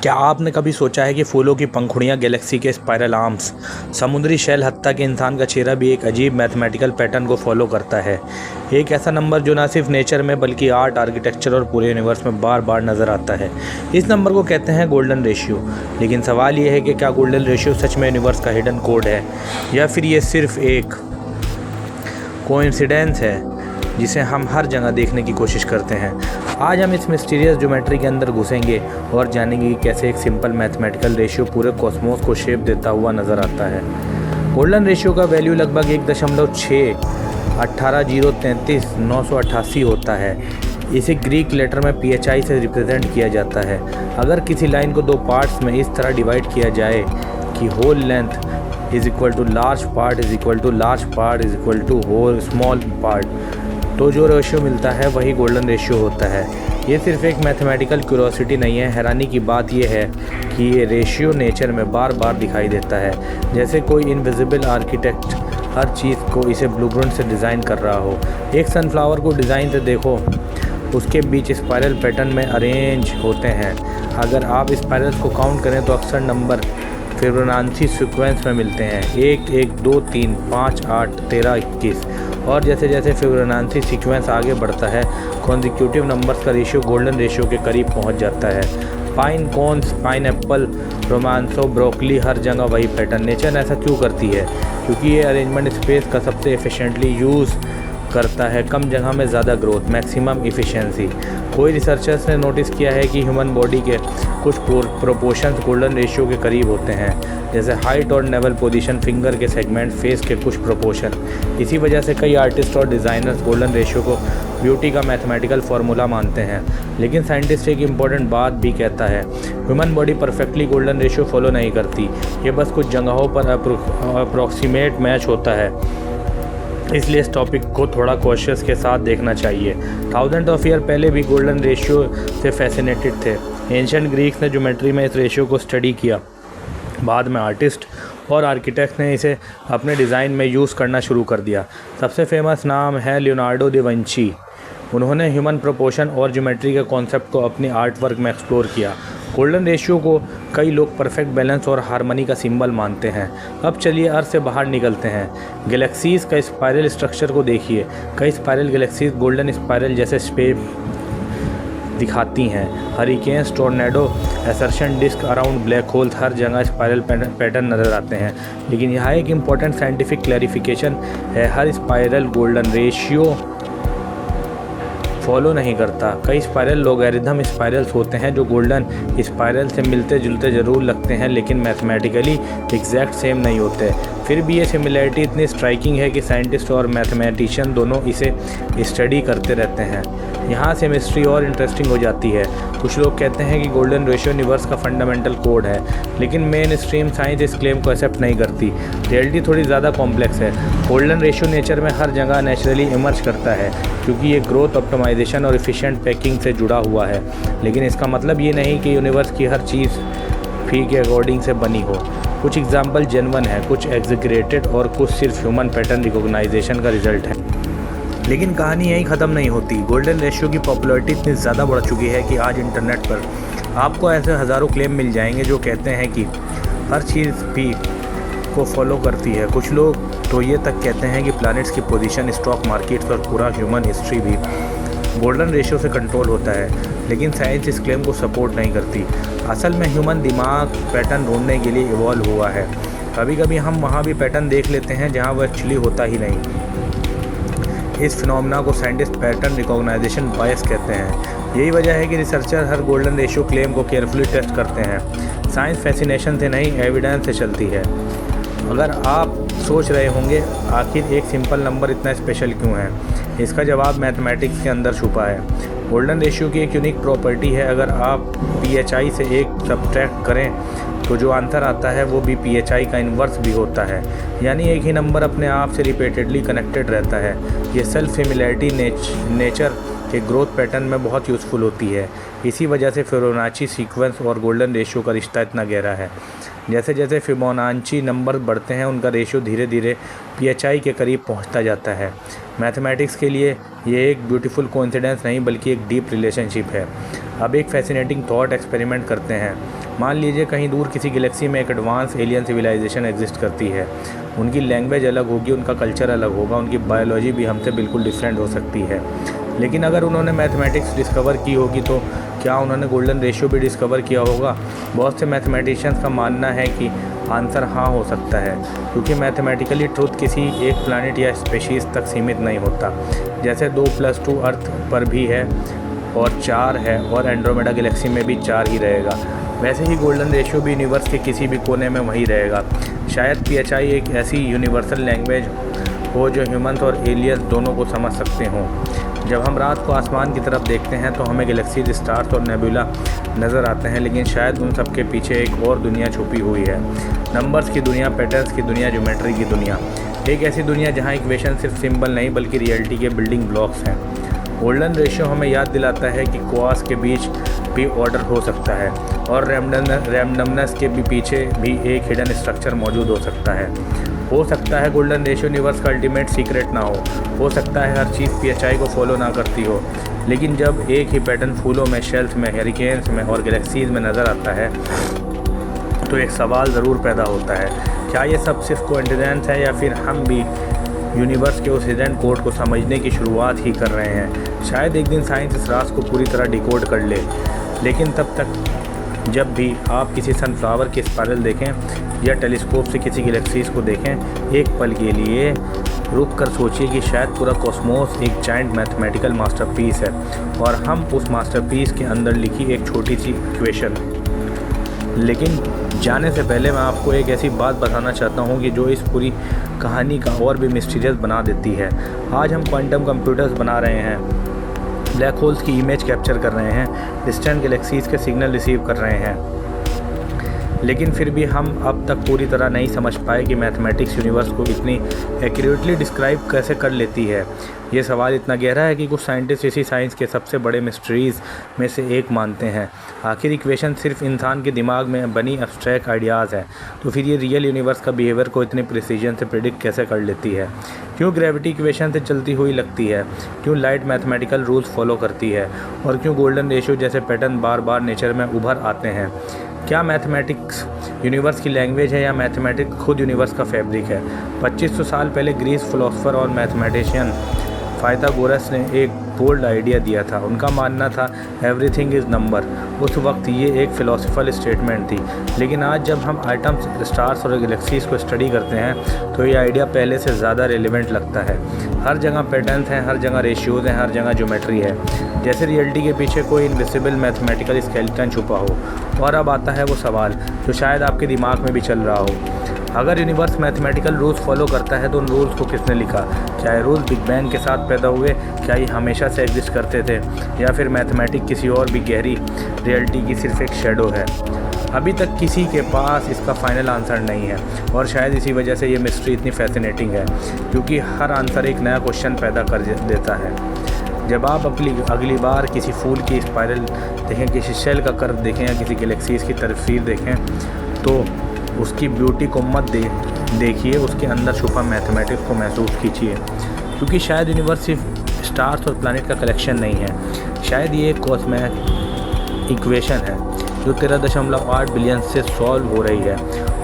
क्या आपने कभी सोचा है कि फूलों की पंखुड़ियाँ, गैलेक्सी के स्पाइरल आर्म्स, समुद्री शैल, हत्ता कि इंसान का चेहरा भी एक अजीब मैथमेटिकल पैटर्न को फॉलो करता है। एक ऐसा नंबर जो ना सिर्फ नेचर में बल्कि आर्ट, आर्किटेक्चर और पूरे यूनिवर्स में बार बार नज़र आता है। इस नंबर को कहते हैं गोल्डन रेशियो। लेकिन सवाल ये है कि क्या गोल्डन रेशियो सच में यूनिवर्स का हिडन कोड है, या फिर ये सिर्फ एक कोइंसिडेंस है जिसे हम हर जगह देखने की कोशिश करते हैं। आज हम इस मिस्टीरियस ज्योमेट्री के अंदर घुसेंगे और जानेंगे कि कैसे एक सिंपल मैथमेटिकल रेशियो पूरे कॉस्मोस को शेप देता हुआ नज़र आता है। गोल्डन रेशियो का वैल्यू लगभग 1.618033988 होता है। इसे ग्रीक लेटर में PHI से रिप्रेजेंट किया जाता है। अगर किसी लाइन को दो पार्ट्स में इस तरह डिवाइड किया जाए कि whole length is equal to large part is equal to large part is equal to whole small part, तो जो रेशियो मिलता है वही गोल्डन रेशियो होता है। ये सिर्फ एक मैथमेटिकल क्यूरोसिटी नहीं है। हैरानी की बात यह है कि ये रेशियो नेचर में बार बार दिखाई देता है, जैसे कोई इनविजिबल आर्किटेक्ट हर चीज़ को इसे ब्लूप्रिंट से डिज़ाइन कर रहा हो। एक सनफ्लावर को डिज़ाइन से देखो, उसके बीच स्पाइरल पैटर्न में अरेंज होते हैं। अगर आप स्पाइरल्स को काउंट करें तो अक्सर नंबर फिबोनाची सीक्वेंस में मिलते हैं, 1 1 2 3 5 8 13 21। और जैसे जैसे फिबोनाची सीक्वेंस आगे बढ़ता है, कॉन्जिक्यूटिव नंबर्स का रेशियो गोल्डन रेशियो के करीब पहुंच जाता है। Pine cones, pineapple, romanesco, broccoli, हर जगह वही पैटर्न। नेचर ऐसा क्यों करती है? क्योंकि ये अरेंजमेंट स्पेस का सबसे एफिशिएंटली यूज़ करता है। कम जगह में ज़्यादा ग्रोथ, मैक्सिमम इफ़िशेंसी। कोई रिसर्चर्स ने नोटिस किया है कि ह्यूमन बॉडी के कुछ प्रोपोर्शंस गोल्डन रेशियो के करीब होते हैं, जैसे हाइट और नेवल पोजीशन, फिंगर के सेगमेंट, फेस के कुछ प्रोपोर्शन। इसी वजह से कई आर्टिस्ट और डिज़ाइनर्स गोल्डन रेशियो को ब्यूटी का मैथमेटिकल फार्मूला मानते हैं। लेकिन साइंटिस्ट एक इम्पॉर्टेंट बात भी कहता है, human body perfectly golden ratio follow नहीं करती। ये बस कुछ जगहों पर अप्रोक्सीमेट मैच होता है। इसलिए इस टॉपिक को थोड़ा कॉशियस के साथ देखना चाहिए। थाउजेंड ऑफ ईयर पहले भी गोल्डन रेशियो से फैसिनेटेड थे। एंशिएंट ग्रीक्स ने ज्योमेट्री में इस रेशियो को स्टडी किया। बाद में आर्टिस्ट और आर्किटेक्ट ने इसे अपने डिज़ाइन में यूज़ करना शुरू कर दिया। सबसे फेमस नाम है लियोनार्डो दा विंची। उन्होंने ह्यूमन प्रोपोर्शन और ज्योमेट्री के कॉन्सेप्ट को अपने आर्ट वर्क में एक्सप्लोर किया। गोल्डन रेशियो को कई लोग परफेक्ट बैलेंस और हार्मनी का सिंबल मानते हैं। अब चलिए अर्थ से बाहर निकलते हैं। गैलेक्सीज़ का स्पाइरल स्ट्रक्चर को देखिए। कई स्पाइरल गैलेक्सीज गोल्डन स्पाइरल जैसे शेप दिखाती हैं। Hurricanes, tornado, accretion disc around black holes, हर जगह स्पाइरल पैटर्न नज़र आते हैं। लेकिन यहाँ एक इम्पॉर्टेंट साइंटिफिक क्लैरिफिकेशन है, हर स्पाइरल गोल्डन रेशियो फॉलो नहीं करता। कई स्पाइरल लॉगरिथम स्पाइरल्स होते हैं जो गोल्डन स्पाइरल से मिलते जुलते ज़रूर लगते हैं, लेकिन मैथमेटिकली एग्जैक्ट सेम नहीं होते। फिर भी ये सिमिलैरिटी इतनी स्ट्राइकिंग है कि साइंटिस्ट और मैथमेटिशियन दोनों इसे स्टडी करते रहते हैं। यहाँ से मिस्ट्री और इंटरेस्टिंग हो जाती है। कुछ लोग कहते हैं कि गोल्डन रेशियो यूनिवर्स का फंडामेंटल कोड है, लेकिन मेन स्ट्रीम साइंस इस क्लेम को एक्सेप्ट नहीं करती। रियलिटी थोड़ी ज़्यादा कॉम्प्लेक्स है। गोल्डन रेशियो नेचर में हर जगह नेचुरली इमर्ज करता है, क्योंकि ये ग्रोथ, ऑप्टिमाइजेशन और एफिशिएंट पैकिंग से जुड़ा हुआ है। लेकिन इसका मतलब ये नहीं कि यूनिवर्स की हर चीज़ फी के अकॉर्डिंग से बनी हो। कुछ एग्जाम्पल जेन्युइन है, कुछ एग्जीक्रेटेड और कुछ सिर्फ ह्यूमन पैटर्न रिकॉग्नाइजेशन का रिजल्ट है। लेकिन कहानी यहीं ख़त्म नहीं होती। गोल्डन रेशियो की पॉपुलैरिटी इतनी ज़्यादा बढ़ चुकी है कि आज इंटरनेट पर आपको ऐसे हज़ारों क्लेम मिल जाएंगे जो कहते हैं कि हर चीज़ भी को फॉलो करती है। कुछ लोग तो ये तक कहते हैं कि प्लैनेट्स की पोजीशन, स्टॉक मार्केट्स और पूरा ह्यूमन हिस्ट्री भी गोल्डन रेशियो से कंट्रोल होता है। लेकिन साइंस इस क्लेम को सपोर्ट नहीं करती। असल में ह्यूमन दिमाग पैटर्न ढूंढने के लिए इवॉल्व हुआ है। कभी कभी हम वहाँ भी पैटर्न देख लेते हैं जहाँ वह एक्चुअली होता ही नहीं। इस फिनोमेना को साइंटिस्ट पैटर्न रिकॉग्नाइजेशन बायस कहते हैं। यही वजह है कि रिसर्चर हर गोल्डन रेशियो क्लेम को केयरफुली टेस्ट करते हैं। साइंस फैसिनेशन से नहीं, एविडेंस से चलती है। अगर आप सोच रहे होंगे आखिर एक सिंपल नंबर इतना स्पेशल क्यों है, इसका जवाब मैथमेटिक्स के अंदर छुपा है। गोल्डन रेशियो की एक यूनिक प्रॉपर्टी है। अगर आप PHI से एक सब्ट्रैक्ट करें तो जो आंसर आता है वो भी PHI का इन्वर्स भी होता है, यानी एक ही नंबर अपने आप से रिपीटेडली कनेक्टेड रहता है। ये सेल्फ सिमिलैरिटी नेचर के ग्रोथ पैटर्न में बहुत यूज़फुल होती है। इसी वजह से फिबोनाची सीक्वेंस और गोल्डन रेशियो का रिश्ता इतना गहरा है। जैसे जैसे फिबोनाची नंबर बढ़ते हैं, उनका रेशियो धीरे धीरे PHI के करीब पहुंचता जाता है। मैथमेटिक्स के लिए ये एक ब्यूटीफुल कोइंसिडेंस नहीं बल्कि एक डीप रिलेशनशिप है। अब एक फैसिनेटिंग थॉट एक्सपेरिमेंट करते हैं। मान लीजिए कहीं दूर किसी गैलेक्सी में एक एडवांस एलियन सिविलाइजेशन एग्जिस्ट करती है। उनकी लैंग्वेज अलग होगी, उनका कल्चर अलग होगा, उनकी बायोलॉजी भी हमसे बिल्कुल डिफरेंट हो सकती है। लेकिन अगर उन्होंने मैथमेटिक्स डिस्कवर की होगी तो क्या उन्होंने गोल्डन रेशियो भी डिस्कवर किया होगा? बहुत से मैथमेटिशियंस का मानना है कि आंसर हाँ हो सकता है, क्योंकि मैथमेटिकली ट्रुथ किसी एक प्लैनेट या स्पेशीज़ तक सीमित नहीं होता। जैसे 2+2 अर्थ पर भी है और 4 है और एंड्रोमेडा गैलेक्सी में भी 4 ही रहेगा, वैसे ही गोल्डन रेशियो भी यूनिवर्स के किसी भी कोने में वही रहेगा। शायद PHI एक ऐसी यूनिवर्सल लैंग्वेज हो जो ह्यूमन और एलियंस दोनों को समझ सकते हों। जब हम रात को आसमान की तरफ देखते हैं तो हमें गैलेक्सीज, स्टार्स और नेबुला नज़र आते हैं, लेकिन शायद उन सब के पीछे एक और दुनिया छुपी हुई है। नंबर्स की दुनिया, पैटर्न्स की दुनिया, ज्योमेट्री की दुनिया। एक ऐसी दुनिया जहाँ इक्वेशन सिर्फ सिंबल नहीं बल्कि रियलिटी के बिल्डिंग ब्लॉक्स हैं। गोल्डन रेशियो हमें याद दिलाता है कि क्वास के बीच भी ऑर्डर हो सकता है और रैंडमनेस के भी पीछे भी एक हिडन स्ट्रक्चर मौजूद हो सकता है गोल्डन रेशियो यूनिवर्स का अल्टीमेट सीक्रेट ना हो सकता है हर चीज़ PHI को फॉलो ना करती हो। लेकिन जब एक ही पैटर्न फूलों में, शेल्स में, हरिकेन्स में और गैलेक्सीज में नज़र आता है तो एक सवाल ज़रूर पैदा होता है, क्या ये सब सिर्फ कोइंसिडेंस है या फिर हम भी यूनिवर्स के उस हिडन कोड को समझने की शुरुआत ही कर रहे हैं? शायद एक दिन साइंस इस राज को पूरी तरह डिकोड कर ले, लेकिन तब तक जब भी आप किसी सनफ्लावर की स्पाइरल देखें या टेलीस्कोप से किसी गैलेक्सीज को देखें, एक पल के लिए रुक कर सोचिए कि शायद पूरा कॉस्मोस एक जायंट मैथमेटिकल मास्टरपीस है और हम उस मास्टरपीस के अंदर लिखी एक छोटी सी इक्वेशन। लेकिन जाने से पहले मैं आपको एक ऐसी बात बताना चाहता हूँ कि जो इस पूरी कहानी का और भी मिस्टीरियस बना देती है। आज हम क्वांटम कंप्यूटर्स बना रहे हैं, ब्लैक होल्स की इमेज कैप्चर कर रहे हैं, डिस्टेंट गैलेक्सीज के सिग्नल रिसीव कर रहे हैं, लेकिन फिर भी हम अब तक पूरी तरह नहीं समझ पाए कि मैथमेटिक्स यूनिवर्स को इतनी एक्यूरेटली डिस्क्राइब कैसे कर लेती है। ये सवाल इतना गहरा है कि कुछ साइंटिस्ट इसी साइंस के सबसे बड़े मिस्ट्रीज़ में से एक मानते हैं। आखिर इक्वेशन सिर्फ इंसान के दिमाग में बनी एब्स्ट्रैक्ट आइडियाज़ है, तो फिर ये रियल यूनिवर्स का बिहेवियर को इतनी प्रिसीजन से प्रिडिक्ट कैसे कर लेती है? क्यों ग्रेविटी इक्वेशन से चलती हुई लगती है? क्यों लाइट मैथमेटिकल रूल्स फॉलो करती है? और क्यों गोल्डन रेशियो जैसे पैटर्न बार बार नेचर में उभर आते हैं? क्या मैथमेटिक्स यूनिवर्स की लैंग्वेज है या मैथमेटिक्स खुद यूनिवर्स का फैब्रिक है? 2500 साल पहले ग्रीस फिलोसोफर और मैथमेटिशियन पाइथागोरस ने एक बोल्ड आइडिया दिया था। उनका मानना था एवरीथिंग इज़ नंबर। उस वक्त ये एक फ़िलोसफिकल स्टेटमेंट थी, लेकिन आज जब हम आइटम्स, स्टार्स और गैलेक्सीज़ को स्टडी करते हैं तो ये आइडिया पहले से ज़्यादा रेलिवेंट लगता है। हर जगह पैटर्न्स हैं, हर जगह रेशियोज़ हैं, हर जगह ज्योमेट्री है, जैसे रियलिटी के पीछे कोई इनविजिबल मैथमेटिकल स्केलेटन छुपा हो। और अब आता है वो सवाल जो शायद आपके दिमाग में भी चल रहा हो, अगर यूनिवर्स मैथमेटिकल रूल्स फॉलो करता है तो उन रूल्स को किसने लिखा? क्या ये रूल्स बिग बैंग के साथ पैदा हुए? क्या ये हमेशा से एग्जिस्ट करते थे, या फिर मैथमेटिक्स किसी और भी गहरी रियलिटी की सिर्फ एक शेडो है? अभी तक किसी के पास इसका फाइनल आंसर नहीं है, और शायद इसी वजह से ये मिस्ट्री इतनी फैसिनेटिंग है, क्योंकि हर आंसर एक नया क्वेश्चन पैदा कर देता है। जब आप अगली बार किसी फूल की स्पाइरल देखें, किसी शेल का कर्व देखें या किसी गैलेक्सीज की तस्वीर देखें तो उसकी ब्यूटी को मत देखिए, उसके अंदर छुपा मैथमेटिक्स को महसूस कीजिए, क्योंकि शायद यूनिवर्स सिर्फ स्टार्स और प्लैनेट का कलेक्शन नहीं है। शायद ये एक कॉस्मिक इक्वेशन है जो 13.8 बिलियन से सॉल्व हो रही है,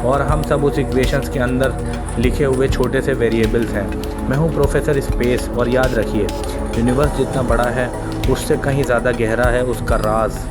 और हम सब उस इक्वेशंस के अंदर लिखे हुए छोटे से वेरिएबल्स हैं। मैं हूँ प्रोफेसर स्पेस, और याद रखिए यूनिवर्स जितना बड़ा है उससे कहीं ज़्यादा गहरा है उसका राज।